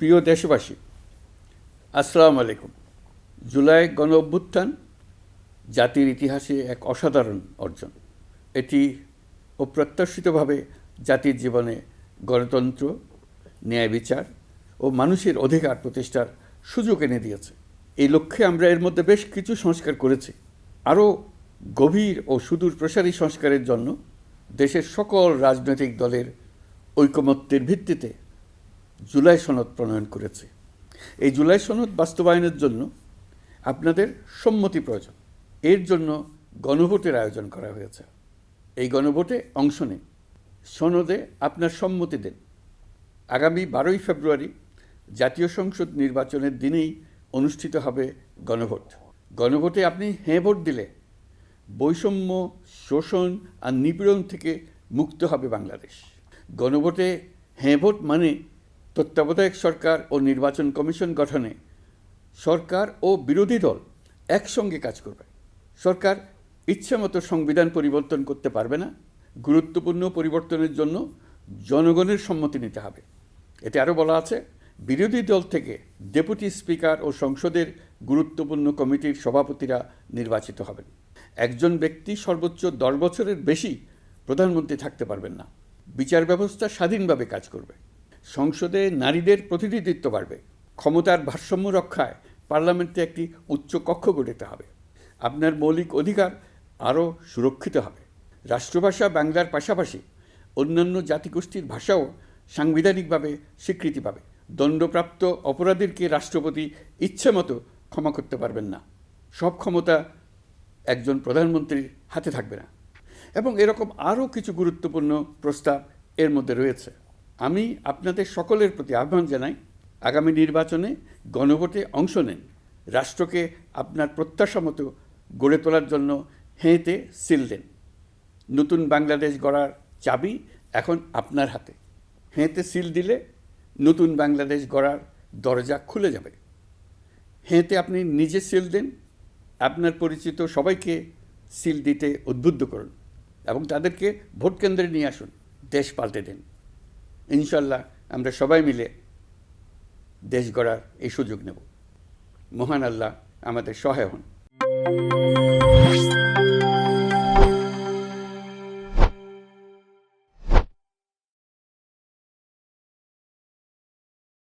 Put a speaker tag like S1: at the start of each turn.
S1: প্রিয় দেশবাসী, আসসালামু আলাইকুম। জুলাই গণ অভ্যুত্থান জাতির ইতিহাসে এক অসাধারণ অর্জন। এটি অপ্রত্যাশিতভাবে জাতির জীবনে গণতন্ত্র, ন্যায় বিচার ও মানুষের অধিকার প্রতিষ্ঠার সুযোগ এনে দিয়েছে। এই লক্ষ্যে আমরা এর মধ্যে বেশ কিছু সংস্কার করেছি। আরও গভীর ও সুদূর প্রসারী সংস্কারের জন্য দেশের সকল রাজনৈতিক দলের ঐকমত্যের ভিত্তিতে জুলাই সনদ প্রণয়ন করেছে। এই জুলাই সনদ বাস্তবায়নের জন্য আপনাদের সম্মতি প্রয়োজন। এর জন্য গণভোটের আয়োজন করা হয়েছে। এই গণভোটে অংশ নিন, সনদে আপনার সম্মতি দেন। আগামী 12ই ফেব্রুয়ারি জাতীয় সংসদ নির্বাচনের দিনেই অনুষ্ঠিত হবে গণভোট। গণভোটে আপনি হ্যাঁ ভোট দিলে বৈষম্য, শোষণ আর নিপীড়ন থেকে মুক্ত হবে বাংলাদেশ। গণভোটে হ্যাঁ ভোট মানে তত্ত্বাবধায়ক সরকার ও নির্বাচন কমিশন গঠনে সরকার ও বিরোধী দল একসঙ্গে কাজ করবে। সরকার ইচ্ছামতো সংবিধান পরিবর্তন করতে পারবে না। গুরুত্বপূর্ণ পরিবর্তনের জন্য জনগণের সম্মতি নিতে হবে। এতে আরও বলা আছে, বিরোধী দল থেকে ডেপুটি স্পিকার ও সংসদের গুরুত্বপূর্ণ কমিটির সভাপতিরা নির্বাচিত হবেন। একজন ব্যক্তি সর্বোচ্চ 10 বছরের বেশি প্রধানমন্ত্রী থাকতে পারবেন না। বিচার ব্যবস্থা স্বাধীনভাবে কাজ করবে। সংসদে নারীদের প্রতিনিধিত্ব বাড়বে। ক্ষমতার ভারসাম্য রক্ষায় পার্লামেন্টে একটি উচ্চ কক্ষ গঠিত হবে। আপনার মৌলিক অধিকার আরও সুরক্ষিত হবে। রাষ্ট্রভাষা বাংলার পাশাপাশি অন্যান্য জাতিগোষ্ঠীর ভাষাও সাংবিধানিকভাবে স্বীকৃতি পাবে। দণ্ডপ্রাপ্ত অপরাধীকে রাষ্ট্রপতি ইচ্ছেমতো ক্ষমা করতে পারবেন না। সব ক্ষমতা একজন প্রধানমন্ত্রীর হাতে থাকবে না। এবং এরকম আরও কিছু গুরুত্বপূর্ণ প্রস্তাব এর মধ্যে রয়েছে। আমি আপনাদের সকলের প্রতি আহ্বান জানাই, আগামী নির্বাচনে গণভোটে অংশ নেন। রাষ্ট্রকে আপনার প্রত্যাশা মতো গড়ে তোলার জন্য হেঁতে সিল দেন। নতুন বাংলাদেশ গড়ার চাবি এখন আপনার হাতে। হেঁতে সিল দিলে নতুন বাংলাদেশ গড়ার দরজা খুলে যাবে। হেঁতে আপনি নিজে সিল দেন, আপনার পরিচিত সবাইকে সিল দিতে উদ্বুদ্ধ করুন এবং তাদেরকে ভোট কেন্দ্রে নিয়ে আসুন। দেশ পাল্টে দিন। ইনশাল্লাহ আমরা সবাই মিলে দেশ গড়ার এই সুযোগ নেব। মহান আল্লাহ আমাদের সহায় হন।